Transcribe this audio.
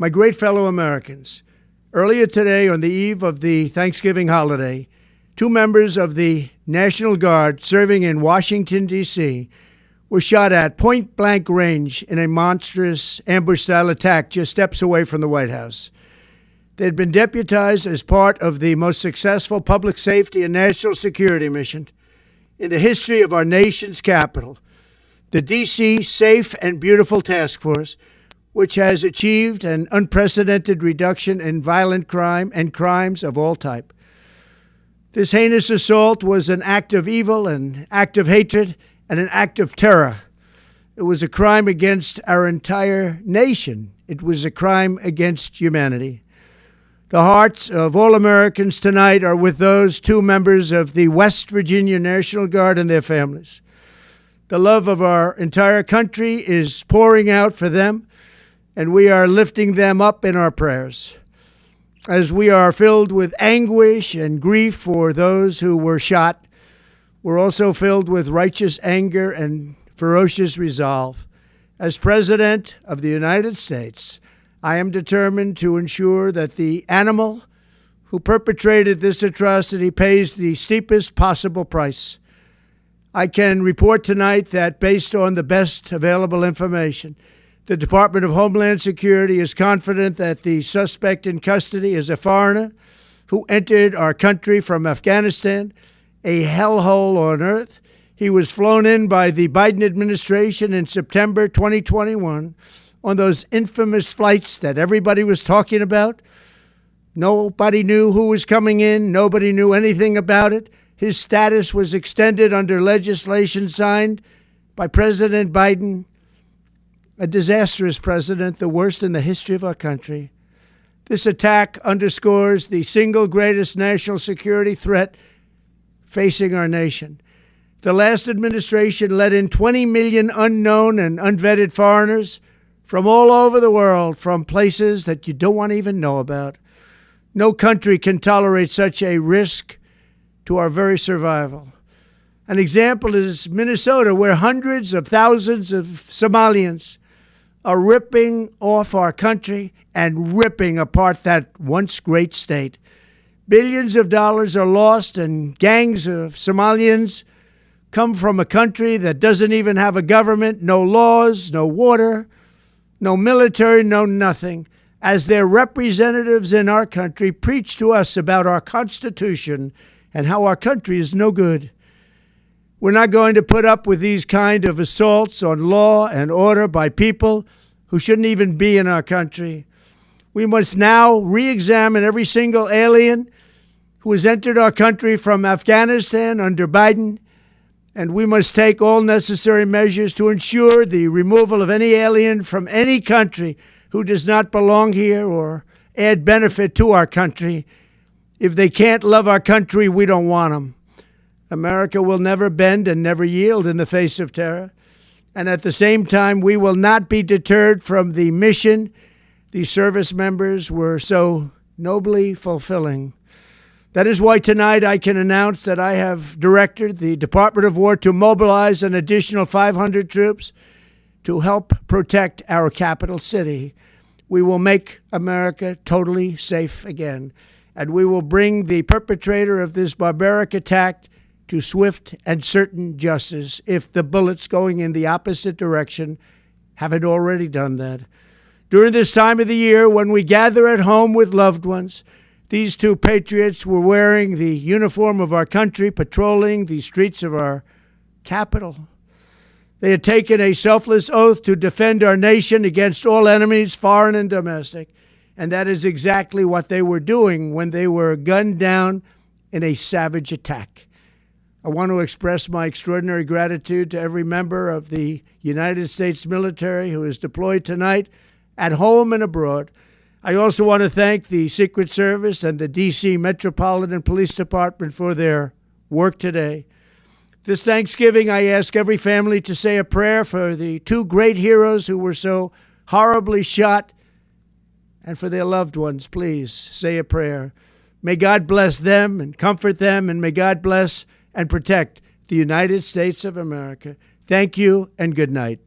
My great fellow Americans, earlier today, on the eve of the Thanksgiving holiday, two members of the National Guard serving in Washington, D.C., were shot at point-blank range in a monstrous ambush-style attack just steps away from the White House. They had been deputized as part of the most successful public safety and national security mission in the history of our nation's capital, the D.C. Safe and Beautiful Task Force, which has achieved an unprecedented reduction in violent crime and crimes of all type. This heinous assault was an act of evil, an act of hatred, and an act of terror. It was a crime against our entire nation. It was a crime against humanity. The hearts of all Americans tonight are with those two members of the West Virginia National Guard and their families. The love of our entire country is pouring out for them, and we are lifting them up in our prayers. As we are filled with anguish and grief for those who were shot, we're also filled with righteous anger and ferocious resolve. As President of the United States, I am determined to ensure that the animal who perpetrated this atrocity pays the steepest possible price. I can report tonight that based on the best available information, the Department of Homeland Security is confident that the suspect in custody is a foreigner who entered our country from Afghanistan, a hellhole on earth. He was flown in by the Biden administration in September 2021 on those infamous flights that everybody was talking about. Nobody knew who was coming in. Nobody knew anything about it. His status was extended under legislation signed by President Biden, a disastrous president, the worst in the history of our country. This attack underscores the single greatest national security threat facing our nation. The last administration let in 20 million unknown and unvetted foreigners from all over the world, from places that you don't want to even know about. No country can tolerate such a risk to our very survival. An example is Minnesota, where hundreds of thousands of Somalians are ripping off our country and ripping apart that once great state. Billions of dollars are lost, and gangs of Somalians come from a country that doesn't even have a government, no laws, no water, no military, no nothing. As their representatives in our country preach to us about our Constitution and how our country is no good. We're not going to put up with these kind of assaults on law and order by people who shouldn't even be in our country. We must now re-examine every single alien who has entered our country from Afghanistan under Biden, and we must take all necessary measures to ensure the removal of any alien from any country who does not belong here or add benefit to our country. If they can't love our country, we don't want them. America will never bend and never yield in the face of terror. And at the same time, we will not be deterred from the mission these service members were so nobly fulfilling. That is why tonight I can announce that I have directed the Department of War to mobilize an additional 500 troops to help protect our capital city. We will make America totally safe again, and we will bring the perpetrator of this barbaric attack to swift and certain justice if the bullets going in the opposite direction haven't already done that. During this time of the year, when we gather at home with loved ones, these two patriots were wearing the uniform of our country, patrolling the streets of our capital. They had taken a selfless oath to defend our nation against all enemies, foreign and domestic. And that is exactly what they were doing when they were gunned down in a savage attack. I want to express my extraordinary gratitude to every member of the United States military who is deployed tonight, at home and abroad. I also want to thank the Secret Service and the D.C. Metropolitan Police Department for their work today. This Thanksgiving, I ask every family to say a prayer for the two great heroes who were so horribly shot, and for their loved ones. Please say a prayer. May God bless them and comfort them, and may God bless and protect the United States of America. Thank you and good night.